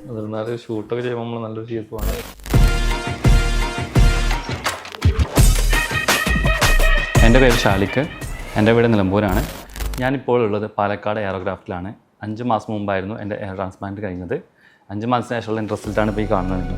അതിരുന്നാല് ഷൂട്ടൊക്കെ ചെയ്യുമ്പോൾ നമ്മൾ നല്ലൊരു ചീർപ്പാണ്. എൻ്റെ പേര് ഷാലിക്ക്, എൻ്റെ വീട് നിലമ്പൂരാണ്. ഞാനിപ്പോൾ ഉള്ളത് പാലക്കാട് എയറോഗ്രാഫ്റ്റിലാണ്. 5 മാസം മുമ്പായിരുന്നു എൻ്റെ എയർ ട്രാൻസ്പ്ലാന്റ് കഴിഞ്ഞത്. 5 മാസത്തിന് ശേഷമുള്ള എൻ്റെ റിസൾട്ടാണ് ഇപ്പോൾ ഈ കാണുന്നത്.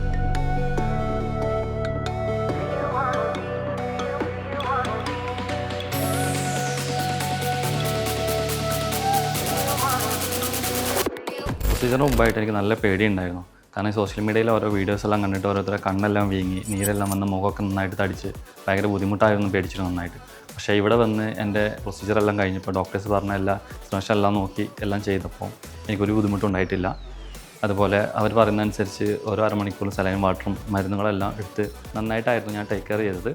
പ്രൊസീജിയറിന് മുമ്പായിട്ട് എനിക്ക് നല്ല പേടിയുണ്ടായിരുന്നു. കാരണം സോഷ്യൽ മീഡിയയിൽ ഓരോ വീഡിയോസ് എല്ലാം കണ്ടിട്ട് ഓരോരുത്തരെ കണ്ണെല്ലാം വീങ്ങി, നീരെല്ലാം വന്ന് മുഖമൊക്കെ നന്നായിട്ട് തടിച്ച് ഭയങ്കര ബുദ്ധിമുട്ടായിരുന്നു, പേടിച്ചിട്ട് നന്നായിട്ട്. പക്ഷേ ഇവിടെ വന്ന് എൻ്റെ പ്രൊസീജിയറെല്ലാം കഴിഞ്ഞപ്പോൾ ഡോക്ടേഴ്സ് പറഞ്ഞ എല്ലാ സിറ്റുവേഷൻ എല്ലാം നോക്കി എല്ലാം ചെയ്തപ്പോൾ എനിക്കൊരു ബുദ്ധിമുട്ടുണ്ടായിട്ടില്ല. അതുപോലെ അവർ പറയുന്നതനുസരിച്ച് ഓരോ അരമണിക്കൂർ സലൈൻ വാട്ടറും മരുന്നുകളെല്ലാം എടുത്ത് നന്നായിട്ടായിരുന്നു ഞാൻ ടേക്ക് കെയർ ചെയ്തത്.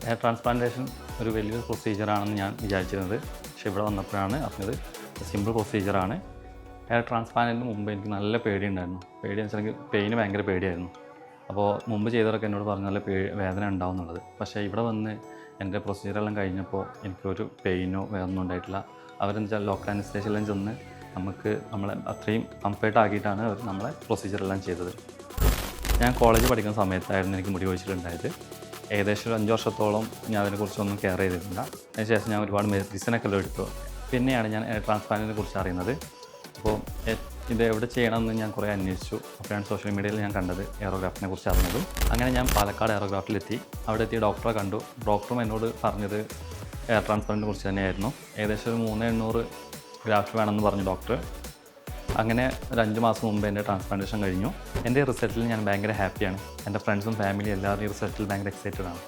എയർ ട്രാൻസ്പ്ലാന്റേഷൻ ഒരു വലിയൊരു പ്രൊസീജിയറാണെന്ന് ഞാൻ വിചാരിച്ചിരുന്നത്. പക്ഷേ ഇവിടെ വന്നപ്പോഴാണ് അറിഞ്ഞത് സിമ്പിൾ പ്രൊസീജിയറാണ്. എയർ ട്രാൻസ്പ്ലാന്റിന് മുമ്പ് എനിക്ക് നല്ല പേടിയുണ്ടായിരുന്നു. പേടിയെന്ന് വെച്ചാൽ എനിക്ക് പെയിന് ഭയങ്കര പേടിയായിരുന്നു. അപ്പോൾ മുമ്പ് ചെയ്തവരൊക്കെ എന്നോട് പറഞ്ഞ നല്ല വേദന ഉണ്ടാവും എന്നുള്ളത്. പക്ഷേ ഇവിടെ വന്ന് എൻ്റെ പ്രൊസീജിയറെല്ലാം കഴിഞ്ഞപ്പോൾ എനിക്കൊരു പെയിനോ വേദന ഉണ്ടായിട്ടില്ല. അവരെന്ന് വെച്ചാൽ ലോക്കൽ അനസ്തേഷ്യയെല്ലാം ചെന്ന് നമ്മളെ അത്രയും കംഫർട്ട് ആക്കിയിട്ടാണ് അവർ നമ്മളെ പ്രൊസീജിയറെല്ലാം ചെയ്തത്. ഞാൻ കോളേജിൽ പഠിക്കുന്ന സമയത്തായിരുന്നു എനിക്ക് മുടി കൊഴിച്ചിലുണ്ടായത്. ഏകദേശം ഒരു 5 വർഷത്തോളം ഞാൻ അതിനെക്കുറിച്ചൊന്നും കെയർ ചെയ്തിട്ടില്ല. അതിനുശേഷം ഞാൻ ഒരുപാട് മെഡിസിനൊക്കെ എടുത്തു. പിന്നെയാണ് ഞാൻ എയർ ട്രാൻസ്പ്ലാന്റിനെ കുറിച്ച് അറിയുന്നത്. അപ്പോൾ ഇത് എവിടെ ചെയ്യണമെന്ന് ഞാൻ കുറേ അന്വേഷിച്ചു. അപ്പോഴാണ് സോഷ്യൽ മീഡിയയിൽ ഞാൻ കണ്ടത്, എയറോഗ്രാഫിനെ കുറിച്ച് അറിഞ്ഞതും. അങ്ങനെ ഞാൻ പാലക്കാട് എയറോഗ്രാഫിലെത്തി. അവിടെ എത്തി ഡോക്ടറെ കണ്ടു. ഡോക്ടറും എന്നോട് പറഞ്ഞത് എയർ ട്രാൻസ്പ്ലാന്റിനെ കുറിച്ച് തന്നെയായിരുന്നു. ഏകദേശം ഒരു 300-800 ഗ്രാഫ്റ്റ് വേണമെന്ന് പറഞ്ഞു ഡോക്ടർ. അങ്ങനെ ഒരു 5 മാസം മുമ്പ് എൻ്റെ ട്രാൻസ്പ്ലാന്റേഷൻ കഴിഞ്ഞു. എൻ്റെ റിസൾട്ടിൽ ഞാൻ ഭയങ്കര ഹാപ്പിയാണ്. എൻ്റെ ഫ്രണ്ട്സും ഫാമിലിയും എല്ലാവരും ഈ റിസൾട്ടിൽ ഭയങ്കര എക്സൈറ്റഡ് ആണ്.